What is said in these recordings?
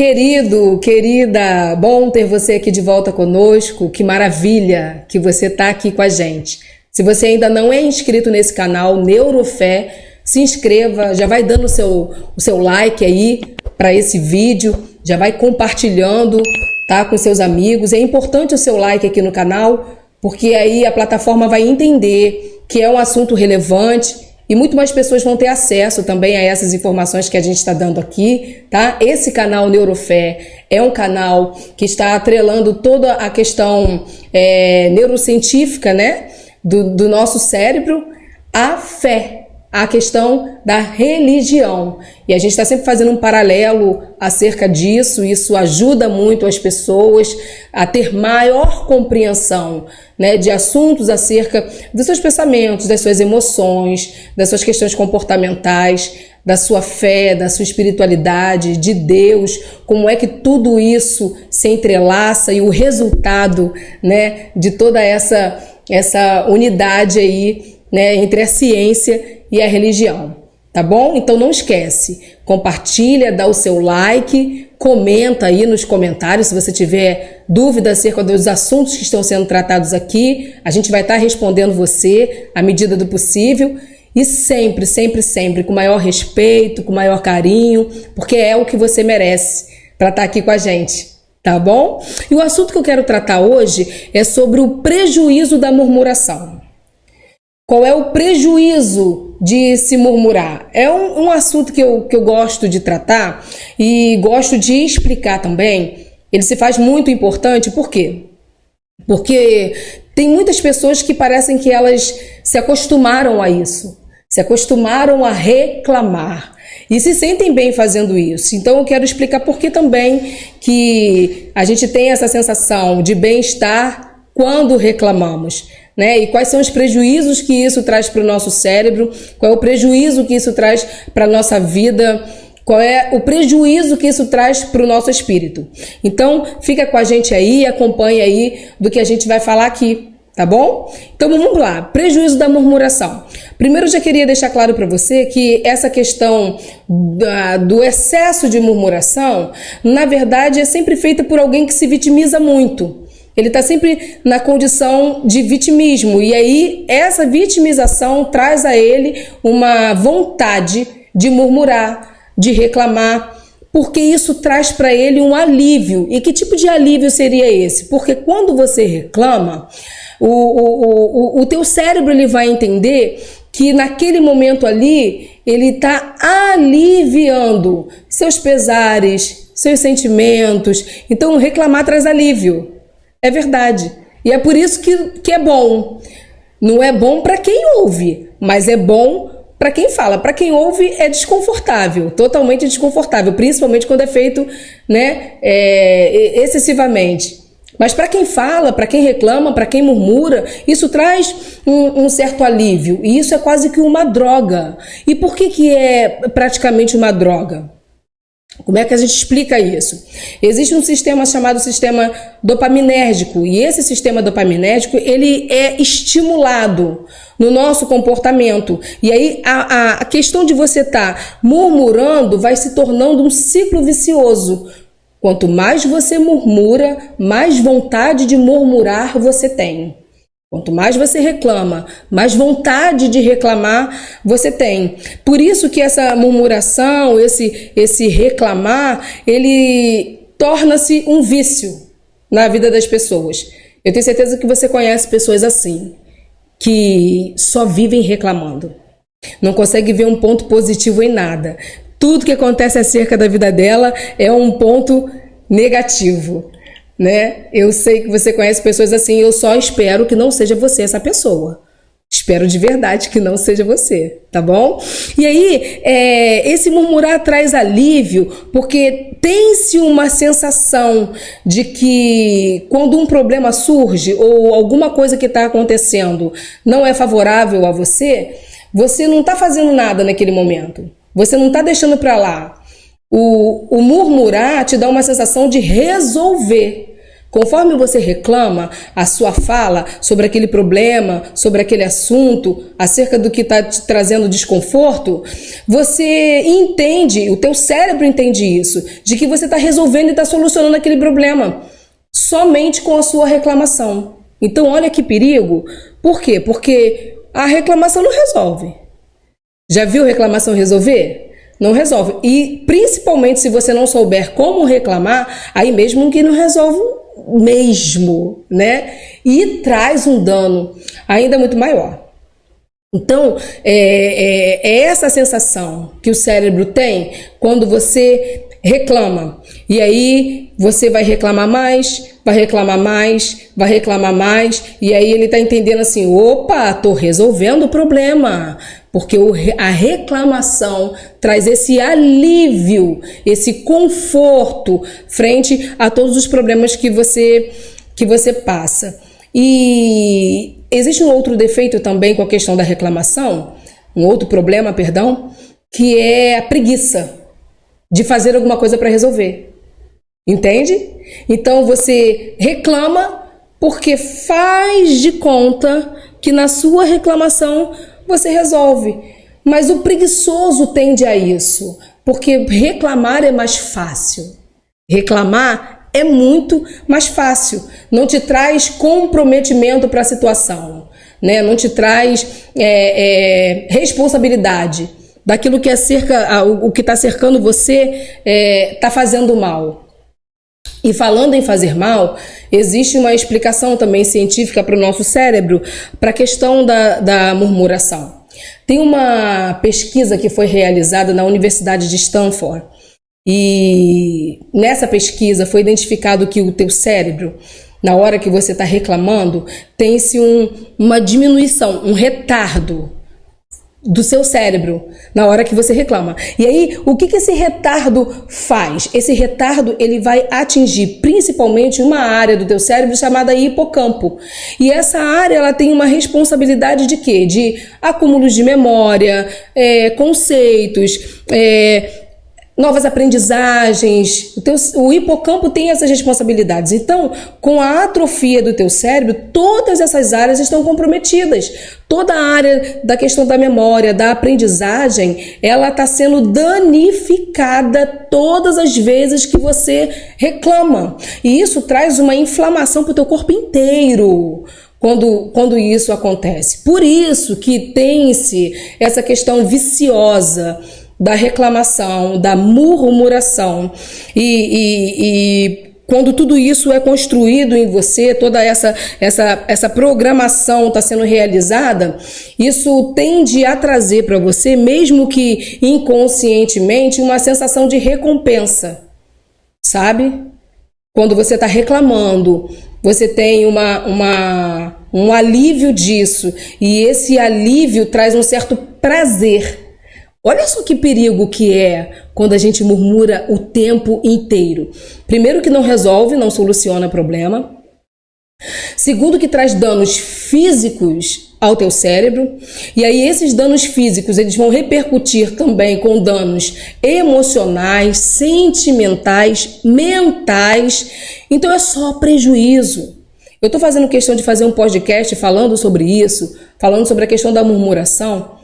Querido, querida, bom ter você aqui de volta conosco. Que maravilha que você está aqui com a gente. Se você ainda não é inscrito nesse canal Neurofé, se inscreva, já vai dando o seu like aí para esse vídeo, já vai compartilhando, tá, com seus amigos. É importante o seu like aqui no canal, porque aí a plataforma vai entender que é um assunto relevante e muito mais pessoas vão ter acesso também a essas informações que a gente está dando aqui, tá? Esse canal Neurofé é um canal que está atrelando toda a questão neurocientífica, né, do nosso cérebro à fé, a questão da religião. E a gente está sempre fazendo um paralelo acerca disso. Isso ajuda muito as pessoas a ter maior compreensão, né, de assuntos acerca dos seus pensamentos, das suas emoções, das suas questões comportamentais, da sua fé, da sua espiritualidade, de Deus, como é que tudo isso se entrelaça e o resultado, né, de toda essa unidade aí, né, entre a ciência e a religião, tá bom? Então não esquece, compartilha, dá o seu like, comenta aí nos comentários se você tiver dúvida acerca dos assuntos que estão sendo tratados aqui, a gente vai estar respondendo você à medida do possível e sempre, sempre, sempre com maior respeito, com maior carinho, porque é o que você merece para estar aqui com a gente, tá bom? E o assunto que eu quero tratar hoje é sobre o prejuízo da murmuração. Qual é o prejuízo de se murmurar? É um assunto que eu gosto de tratar e gosto de explicar também. Ele se faz muito importante, por quê? Porque tem muitas pessoas que parecem que elas se acostumaram a isso, se acostumaram a reclamar e se sentem bem fazendo isso. Então eu quero explicar por que também que a gente tem essa sensação de bem-estar quando reclamamos, né? E quais são os prejuízos que isso traz para o nosso cérebro, qual é o prejuízo que isso traz para a nossa vida, qual é o prejuízo que isso traz para o nosso espírito. Então, fica com a gente aí, acompanha aí do que a gente vai falar aqui, tá bom? Então, vamos lá, prejuízo da murmuração. Primeiro, eu já queria deixar claro para você que essa questão do excesso de murmuração, na verdade, é sempre feita por alguém que se vitimiza muito. Ele está sempre na condição de vitimismo e aí essa vitimização traz a ele uma vontade de murmurar, de reclamar, porque isso traz para ele um alívio. E que tipo de alívio seria esse? Porque quando você reclama, o teu cérebro ele vai entender que naquele momento ali ele está aliviando seus pesares, seus sentimentos. Então reclamar traz alívio. É verdade. E é por isso que é bom. Não é bom para quem ouve, mas é bom para quem fala. Para quem ouve é desconfortável, totalmente desconfortável, principalmente quando é feito, né, excessivamente. Mas para quem fala, para quem reclama, para quem murmura, isso traz um certo alívio. E isso é quase que uma droga. E por que é praticamente uma droga? Como é que a gente explica isso? Existe um sistema chamado sistema dopaminérgico e esse sistema dopaminérgico ele é estimulado no nosso comportamento e aí a questão de você estar murmurando vai se tornando um ciclo vicioso. Quanto mais você murmura, mais vontade de murmurar você tem. Quanto mais você reclama, mais vontade de reclamar você tem. Por isso que essa murmuração, esse reclamar, ele torna-se um vício na vida das pessoas. Eu tenho certeza que você conhece pessoas assim, que só vivem reclamando. Não consegue ver um ponto positivo em nada. Tudo que acontece acerca da vida dela é um ponto negativo. Né? Eu sei que você conhece pessoas assim, eu só espero que não seja você essa pessoa. Espero de verdade que não seja você, tá bom? E aí, esse murmurar traz alívio, porque tem-se uma sensação de que quando um problema surge ou alguma coisa que está acontecendo não é favorável a você, você não está fazendo nada naquele momento. Você não está deixando para lá. O murmurar te dá uma sensação de resolver. Conforme você reclama, a sua fala sobre aquele problema, sobre aquele assunto, acerca do que está te trazendo desconforto, você entende, o teu cérebro entende isso, de que você está resolvendo e está solucionando aquele problema, somente com a sua reclamação. Então, olha que perigo. Por quê? Porque a reclamação não resolve. Já viu reclamação resolver? Não resolve. E principalmente se você não souber como reclamar, aí mesmo que não resolve mesmo, né? E traz um dano ainda muito maior. Então, é essa sensação que o cérebro tem quando você reclama. E aí você vai reclamar mais, vai reclamar mais, vai reclamar mais, e aí ele está entendendo assim, opa, tô resolvendo o problema. Porque a reclamação traz esse alívio, esse conforto frente a todos os problemas que você passa. E existe um outro defeito também com a questão da reclamação, um outro problema, perdão, que é a preguiça de fazer alguma coisa para resolver. Entende? Então você reclama porque faz de conta que na sua reclamação você resolve. Mas o preguiçoso tende a isso, porque reclamar é mais fácil. Reclamar é muito mais fácil. Não te traz comprometimento para a situação, né? Não te traz responsabilidade daquilo que o que está cercando você está fazendo mal. E falando em fazer mal, existe uma explicação também científica para o nosso cérebro, para a questão da murmuração. Tem uma pesquisa que foi realizada na Universidade de Stanford, e nessa pesquisa foi identificado que o teu cérebro, na hora que você está reclamando, tem-se uma diminuição, um retardo do seu cérebro na hora que você reclama. E aí, o que esse retardo faz? Esse retardo, ele vai atingir principalmente uma área do teu cérebro chamada hipocampo. E essa área, ela tem uma responsabilidade de quê? De acúmulos de memória, conceitos, novas aprendizagens. O hipocampo tem essas responsabilidades. Então, com a atrofia do teu cérebro, todas essas áreas estão comprometidas. Toda a área da questão da memória, da aprendizagem, ela está sendo danificada todas as vezes que você reclama. E isso traz uma inflamação para o teu corpo inteiro quando isso acontece. Por isso que tem-se essa questão viciosa da reclamação, da murmuração, e quando tudo isso é construído em você, toda essa programação está sendo realizada, isso tende a trazer para você, mesmo que inconscientemente, uma sensação de recompensa, sabe? Quando você está reclamando, você tem um alívio disso, e esse alívio traz um certo prazer. Olha só que perigo que é quando a gente murmura o tempo inteiro. Primeiro, que não resolve, não soluciona o problema. Segundo, que traz danos físicos ao teu cérebro. E aí esses danos físicos, eles vão repercutir também com danos emocionais, sentimentais, mentais. Então é só prejuízo. Eu estou fazendo questão de fazer um podcast falando sobre isso, falando sobre a questão da murmuração,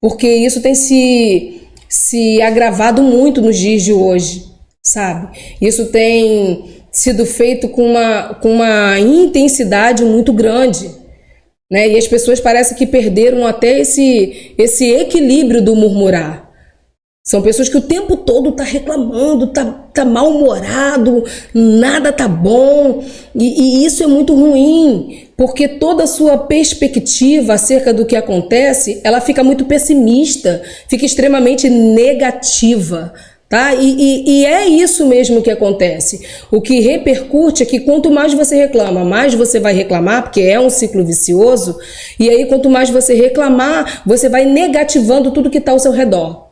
porque isso tem se agravado muito nos dias de hoje, sabe? Isso tem sido feito com uma intensidade muito grande, né? E as pessoas parecem que perderam até esse equilíbrio do murmurar. São pessoas que o tempo todo tá reclamando, tá mal-humorado, nada tá bom, e isso é muito ruim, porque toda a sua perspectiva acerca do que acontece, ela fica muito pessimista, fica extremamente negativa, tá? E é isso mesmo que acontece. O que repercute é que quanto mais você reclama, mais você vai reclamar, porque é um ciclo vicioso, e aí quanto mais você reclamar, você vai negativando tudo que está ao seu redor.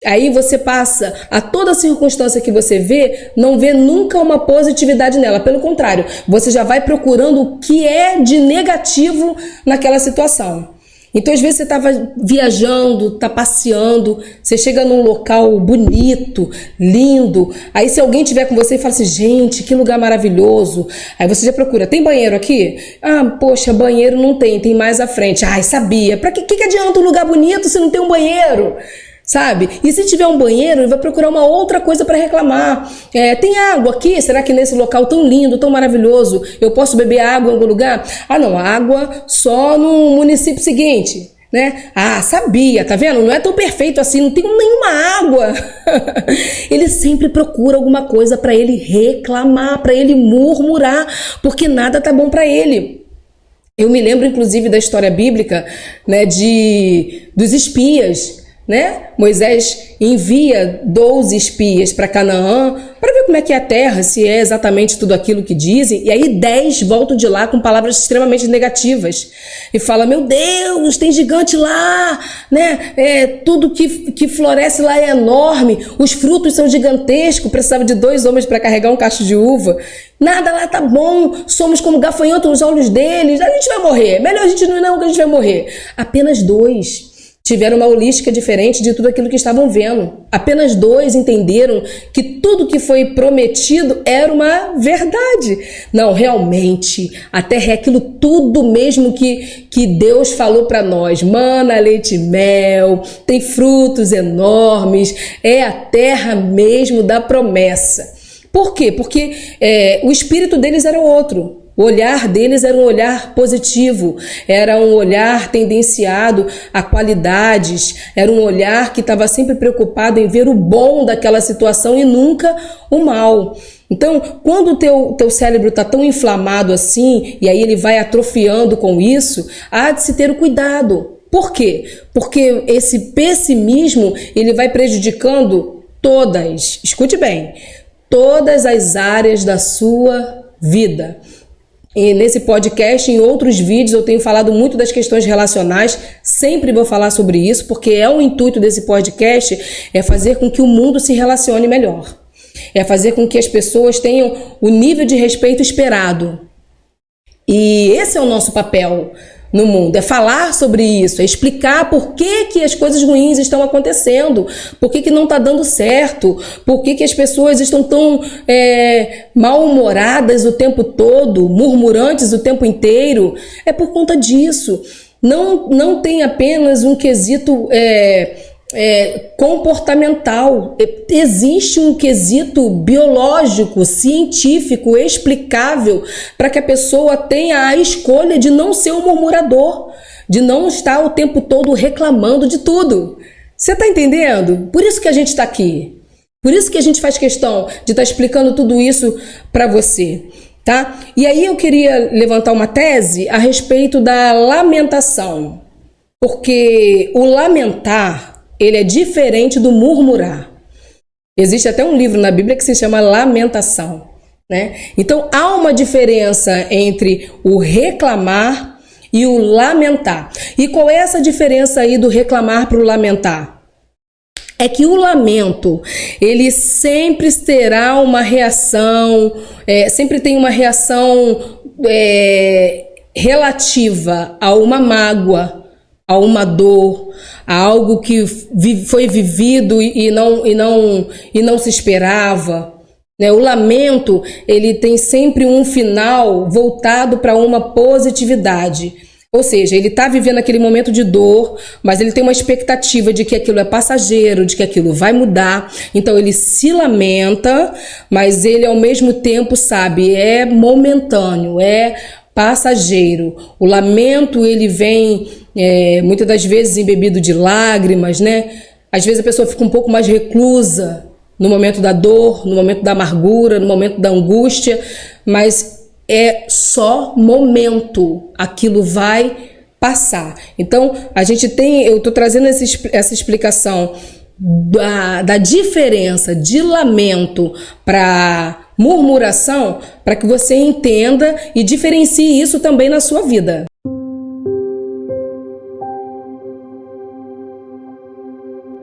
Aí você passa a toda circunstância que você vê, não vê nunca uma positividade nela. Pelo contrário, você já vai procurando o que é de negativo naquela situação. Então, às vezes, você estava viajando, está passeando, você chega num local bonito, lindo, aí se alguém tiver com você e fala assim, gente, que lugar maravilhoso, aí você já procura, tem banheiro aqui? Ah, poxa, banheiro não tem, tem mais à frente. Ai, sabia, pra que adianta um lugar bonito se não tem um banheiro? Sabe? E se tiver um banheiro, ele vai procurar uma outra coisa para reclamar. Tem água aqui? Será que nesse local tão lindo, tão maravilhoso, eu posso beber água em algum lugar? Ah, não, água só no município seguinte, né? Ah, sabia, tá vendo? Não é tão perfeito assim, não tem nenhuma água. Ele sempre procura alguma coisa para ele reclamar, para ele murmurar, porque nada tá bom para ele. Eu me lembro, inclusive, da história bíblica, né, dos espias, né? Moisés envia 12 espias para Canaã para ver como é que é a terra, se é exatamente tudo aquilo que dizem, e aí 10 voltam de lá com palavras extremamente negativas e fala, meu Deus, tem gigante lá, né? Tudo que floresce lá é enorme, os frutos são gigantescos, precisava de 2 homens para carregar um cacho de uva, nada lá tá bom, somos como gafanhoto nos olhos deles, a gente vai morrer, melhor a gente não ir não, que a gente vai morrer. Apenas 2 tiveram uma holística diferente de tudo aquilo que estavam vendo. Apenas 2 entenderam que tudo que foi prometido era uma verdade. Não, realmente, a terra é aquilo tudo mesmo que Deus falou para nós. Mana, leite e mel, tem frutos enormes, é a terra mesmo da promessa. Por quê? Porque o espírito deles era outro. O olhar deles era um olhar positivo, era um olhar tendenciado a qualidades, era um olhar que estava sempre preocupado em ver o bom daquela situação e nunca o mal. Então, quando o teu cérebro está tão inflamado assim, e aí ele vai atrofiando com isso, há de se ter o cuidado. Por quê? Porque esse pessimismo, ele vai prejudicando escute bem, todas as áreas da sua vida. E nesse podcast, em outros vídeos, eu tenho falado muito das questões relacionais, sempre vou falar sobre isso, porque o intuito desse podcast é fazer com que o mundo se relacione melhor. É fazer com que as pessoas tenham o nível de respeito esperado. E esse é o nosso papel no mundo, é falar sobre isso, é explicar por que as coisas ruins estão acontecendo, por que não está dando certo, por que as pessoas estão tão mal-humoradas o tempo todo, murmurantes o tempo inteiro. É por conta disso. Não tem apenas um quesito comportamental, existe um quesito biológico, científico, explicável para que a pessoa tenha a escolha de não ser um murmurador, de não estar o tempo todo reclamando de tudo. Você está entendendo? Por isso que a gente está aqui, por isso que a gente faz questão de estar explicando tudo isso para você, tá? E aí eu queria levantar uma tese a respeito da lamentação, porque o lamentar ele é diferente do murmurar. Existe até um livro na Bíblia que se chama Lamentação, né? Então há uma diferença entre o reclamar e o lamentar. E qual é essa diferença aí do reclamar para o lamentar? É que o lamento, ele sempre terá uma reação, sempre tem uma reação relativa a uma mágoa, a uma dor, a algo que foi vivido e não se esperava, né? O lamento, ele tem sempre um final voltado para uma positividade. Ou seja, ele está vivendo aquele momento de dor, mas ele tem uma expectativa de que aquilo é passageiro, de que aquilo vai mudar. Então ele se lamenta, mas ele ao mesmo tempo sabe, é momentâneo, é passageiro. O lamento, ele vem muitas das vezes embebido de lágrimas, né? Às vezes a pessoa fica um pouco mais reclusa no momento da dor, no momento da amargura, no momento da angústia, mas é só momento, aquilo vai passar. Então, eu estou trazendo essa explicação da diferença de lamento para murmuração, para que você entenda e diferencie isso também na sua vida.